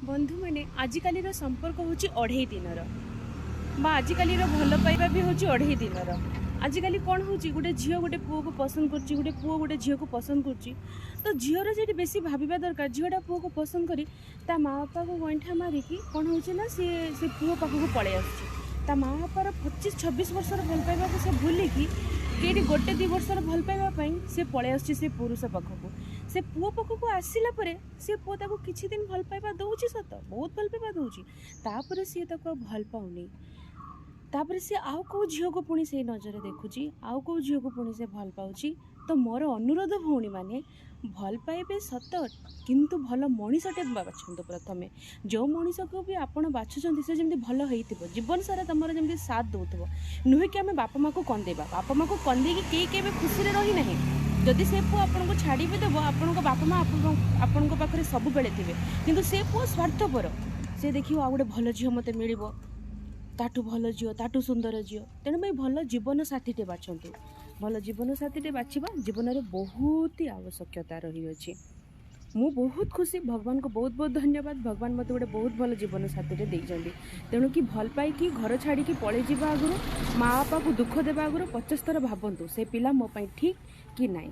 बंधु मैंने आजिकल संपर्क हूँ अढ़े दिनर आजिकल भल पाइबा भी हूँ अढ़े दिनर। आजिकल कौन हो गोटे झील गोटे पुओ को पसंद कर गोटे पुओ गोटे झील को पसंद कर तो झीर जी बेस भावा दरकार झीटा पुओ को पसंद करी ता माँ बापा को गईठा मारिकी कौन हो सी पुओ पाखक पलि आस माँ बापार 25-26 वर्षर भल पाइबा को से भूलिकी कि गोटे 2 वर्षर भल पाइबापी सी पलि आस पुरुष पाखक से पुओ पाखक आसला से पुओ ताको किछि दिन भल पाइबा दौची सत बहुत भल पाइबा दौची तापर सी ताको भल पाउनी तापर सी आउ कौ झील को पुणी से नजर देखुची आउ कौ झील को पुणी से भल पाउची। तो मोर अनुरोध भौणी माने भल पाइबे सत किंतु भल मनीषटे बाछंतु प्रथमे जो मनीष को भी आपण बाछुचंती से जमी भल होइथिबो जीवन सारा तुम जमी साथ दौथबो नुहे कि आम बापा माँ को कंदेबा बापा माँ को कंदेकी कई केबे खुशी रे रही नहीं जदि से पुओ आपन को छाड़ी भी देव आपण बापा माँ आपण पाखे सब बेले थे किंतु से पुओ स्वार्थपर से देखियो आ गोटे भल झील मते मिलिबो ताठू भल झील ताठू सुंदर झील तेणु भाई भल जीवन साथीटे बाछंतु भल जीवन साथीटे बाछिबा जीवन में बहुत ही आवश्यकता रही अछि। मु बहुत खुशी भगवान को बहुत बहुत धन्यवाद भगवान मत गोटे बहुत भल जीवन साथीटे देइछंती तेणु कि भल पाई घर छाड़ी पलि जावा आगु माँ बापा को दुख देवा आगु 50 थर भावतु से पिला मो पाई ठीक कि नाई।